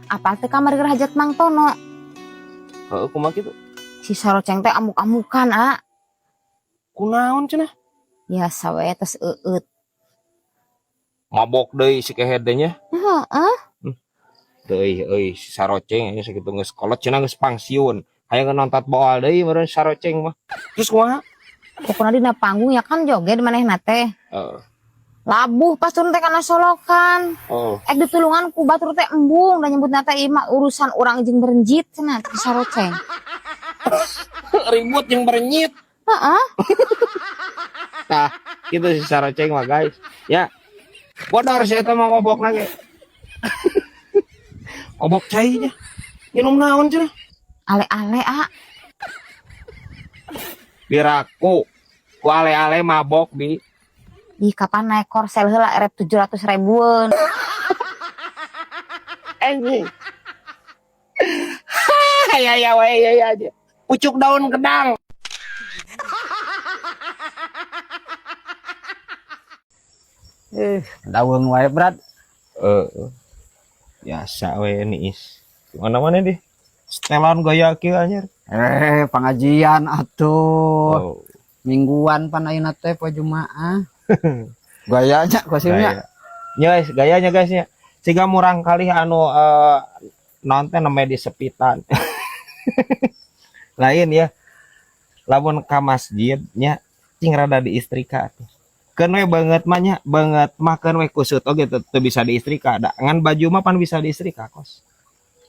Apa teh kamar hajat Mang Tono? Heeh, kumaha kitu? Si Saroceng teh amuk-amukan, Kunaon cenah? Biasa we tos eueut. Mabok deui si kehed nya. Heeh. Deui euy si Saroceng nya sakitu geus kolot cenah geus pangsiun. Hayang nonton boal deui meureun Saroceng mah. Terus kumaha? Pokona dina panggung ya kan joget manehna teh. Heeh. Labuh pas turun teh kana solokan. Oh. Ditulungan ku batur teh embung da nyebutna teh ieu mah urusan urang jeung berenjit cenah si Saroceng. Ribut yang berenyit. Heeh. Nah, gitu si Saroceng mah guys. Ya. Bodor sih eta mah ngobok lagi. Ngobok cai nya. Minum naon cenah? Ale-ale, Diraku. Ku ale-ale mabok di. Ih kapan naik korsel heula rep 700.000-an. Anjing. Ya aja. Pucuk daun kedang. Daun wae berat. Biasa we niis. Mana-mana deh. Setelan gaya kieu anjir. Pengajian atuh. Oh. Mingguan pan ayeuna teh poe Jumaah. Gayanya kosimnya. Guys, gayanya guysnya. Siga murang kali anu nonton namanya di sepitan. Lain ya. Lamun ka masjidnya cing rada diistrika tuh. Keun we banget mah nya, banget mah keun we kusut oge teu bisa diistrika. Da ngan baju mah pan bisa diistrika kos.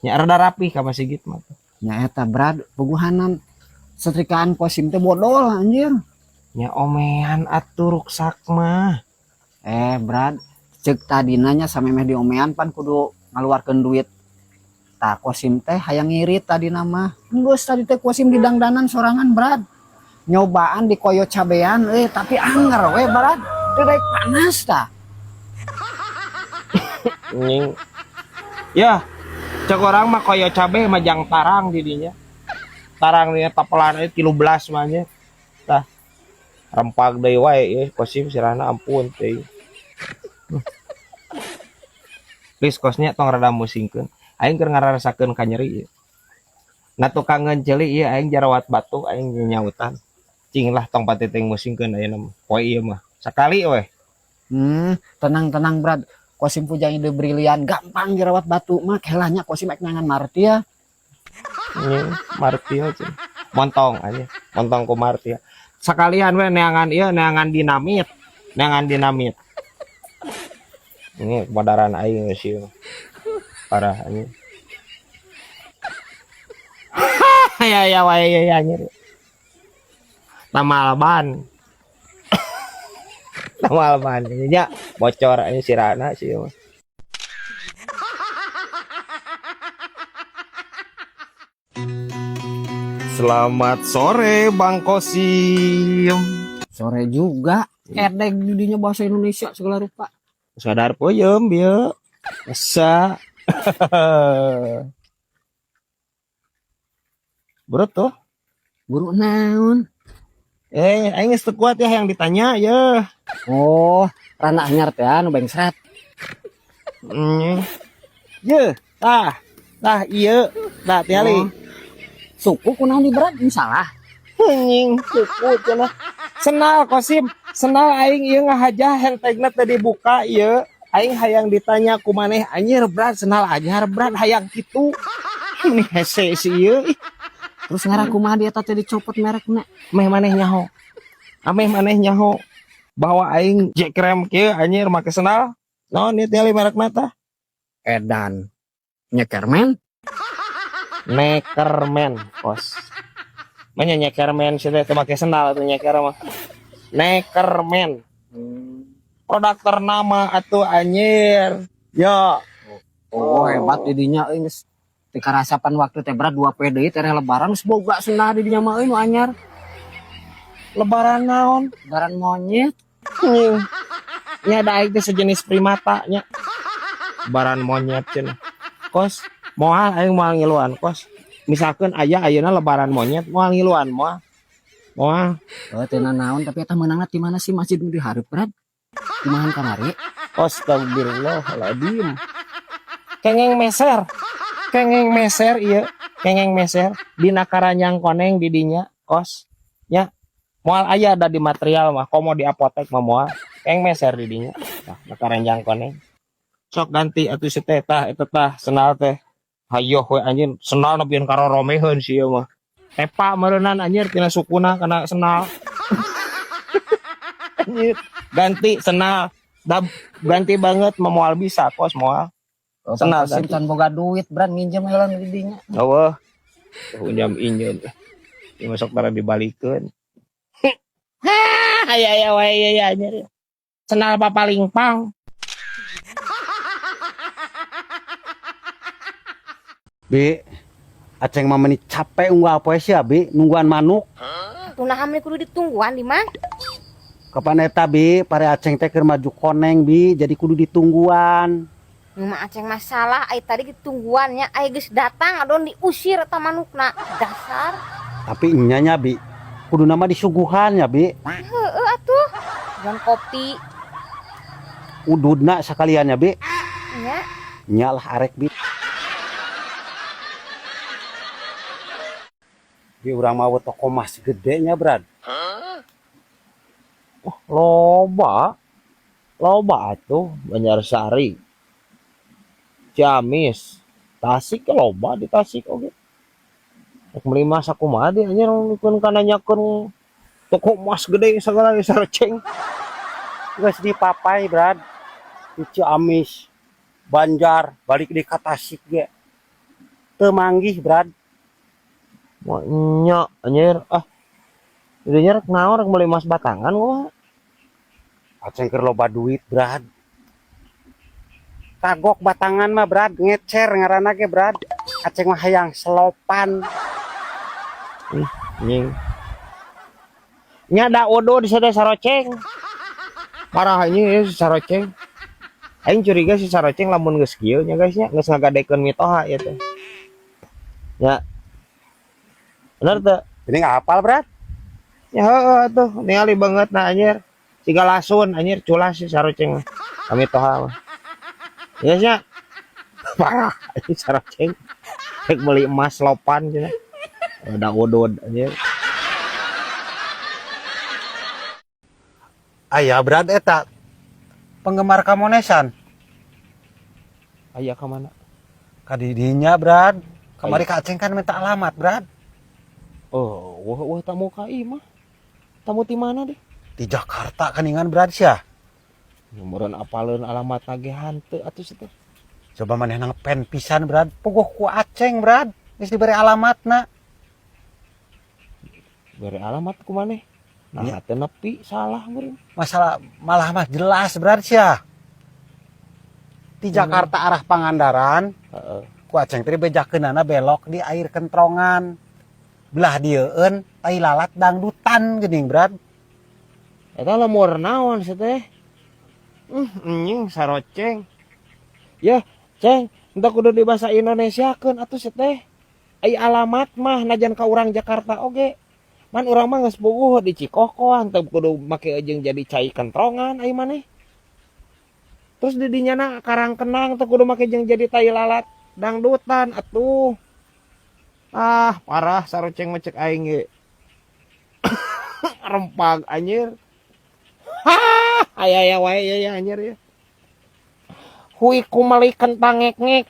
Nya rada rapi ka masjid mah. Nya eta berat puguhanan setrikaan kosim teh bodol anjir. Nya omehan atuh ruksak mah. Berat cek tadina nya samemeh diomean pan kudu ngaluarkeun duit. Tah kosim teh hayang ngirit tadina mah. Geus tadi teh kosim didangdanan sorangan berat. Nyobaan di koyo cabean tapi anger we berat. Teu daek panas tah. Nying. Ya, cek orang mah koyo cabe mah jang tarang di dinya. Tarang nya tapelan 13 mah nya. Tah. Rempag deui wae ieu kosim sirahna ampun teh. Please kosnya tong rada musingkeun. Aing keur ngarasakeun ka nyeri ieu. Na tukangan ceuli ieu aing jarawat batu aing nyautan. Cing lah tong patiting musingkeun ayeuna mah. Poe ieu mah. Sakali we. Tenang berat. Kosim pujang ide brilian gampang jerawat batu mah kelahnya kosim ek nyangan Martia. Martia cing. Montong aja. Montong ku Martia. Sakalian we neangan ieu neangan dinamit. Neangan dinamit. Ini padaran aing geus ieu. Parah anjing. Ya wae ya anjir. Tamal ban. Tamal ban nya bocor ini sirana sih. Selamat sore Bang Kosim. Sore juga. Edeg didinya bahasa Indonesia segala rupa. Sadar poyem bieu. Asa. Bro tuh. Buru naon? Aing geus teu kuat ya yang ditanya ya. Oh, rana anyar teh anu bengsret. Ye, tah ieu, tah tiali. Suku kunaon di berat salah. Anjing, suku cenah. Senal Kosim, senal aing ieu ngahajah hentegna teu dibuka ieu. Aing hayang ditanya ku maneh anjir berat senal ajar berat hayang kitu. Ini hese si ieu. Terus ngaraku mah dia teh dicopot merekna. Ameh maneh nyaho. Bahwa aing jekrem kieu anjir make senal. Naon ieu tiali merekna tah? Edan. Nyekermen. Nekermen, Bos. Manya nyekermen sih teh make senal atuh nyeker mah. Nekermen. Produk ternama atuh anjir. Ya. Oh, hebat didinya geus. Tika rasapan waktu teh berat 2 PD teh lebaran geus boga senah didinya mah nu anyar. Lebaran naon? Lebaran monyet. Nya da aing teh sejenis primata nya. Lebaran monyet cenah. Kos, moal aing moal ngiluan kos. Misalkan aya ayeuna lebaran monyet moal ngiluan moal. Moal. Teu naon tapi eta meunangna ti mana sih masjid nu dihareup berat? Kumaha kamari? Astagfirullahaladzim. kengeng meser iya kengeng meser dina karanjang koneng di dinya kos nya moal aya ada di material mah komo di apotek mah moal kengeng meser di dinya nah karanjang koneng sok ganti atuh si teh tah eta tah senal teh hayo we anjeun senal nepieun karoromeheun si ieu mah tepa meureunnan anjir tina sukuna kana senal anjir ganti senal ganti banget mah moal bisa kos moal senal Kosim ganti can boga duit brad minjem heula di dinya. eueuh pinjam injeun ieu masuk tara dibalikeun aya wae ya anjir senal papalingpang Bi, aceng mah menit capek unggal poe sia Bi, nungguan manuk. Tunah hamil kudu ditungguan di mah. Kapan eta Bi, pare aceng teh keur maju koneng Bi, jadi kudu ditungguan. Numa aceng masalah ai tadi ditungguannya ai geus datang adon diusir eta manukna. Dasar. Tapi nya Bi, kudu nama disuguhan ya Bi. Heeh atuh. Dan kopi Ududna sakalian ya Bi. nya. Nya lah arek Bi. Bi urang mau toko mas gedenya Brad. loba atuh Banjarsari Ciamis Tasik ke loba di Tasik oge rek meuli mas kumaha di anjir ngikeun kana nyakeun toko emas gede segala sarceng Geus di papai Brad. Di Ciamis, Banjar, balik di Tasik ge. Teu manggih Brad. mau nya anjir didinya rek naon rek meuli emas batangan kumaha Aceng keur loba duit Brad. Kagok batangan mah Brad, ngecer ngaranna ge Brad. Aceng mah hayang selopan. anjing nya da odo di sada saroceng parah anjing si saroceng aing curiga si saroceng lamun geus kieu nya guys nya geus ngagadekeun mitoha ya teh ya bener teh Ini nggak hafal Brad. ya heeh tuh ningali banget nah anjir siga lasun anjir culas si saroceng kami toha mah ya nya parah anjing saroceng rek beli emas lopan cenah ada odod anjir Aya Brad eta penggemar kamonesan. aya ka mana Kadidinya Brad. Kamari ka Aceng kan minta alamat Brad. oh wah tamu ka ieu mah tamu ti mana deh Di Jakarta kaningan Brad sia. nomorun apaleun alamat nage hanteu atuh teh Coba maneh pen pisan Brad. Puguh ku Aceng Brad. Geus diberi alamatna. bere alamat ku maneh nah teu nepi salah meureun Masalah malah mah jelas Brad sia. Di Jakarta arah Pangandaran. heeh Ku Aceng teh bejakeunana belok di air kentrongan. Belah dieueun tai lalat dangdutan geuning Brad. eta lemur naon teh anjing saroceng ya ceng entah kudu di bahasa Indonesiakeun atuh teh ai alamat mah najan ka urang Jakarta oge man urang mah geus puguh di Cikokoan teu kudu make jeung jadi cai kentrongan ai maneh terus di dinyana karang kenang teu kudu make jeung jadi tai lalat dangdutan atuh parah saroceng mah cek aing ge rempag anjir aya wae ya anjir ya hui ku meuli kentang ngek-ngek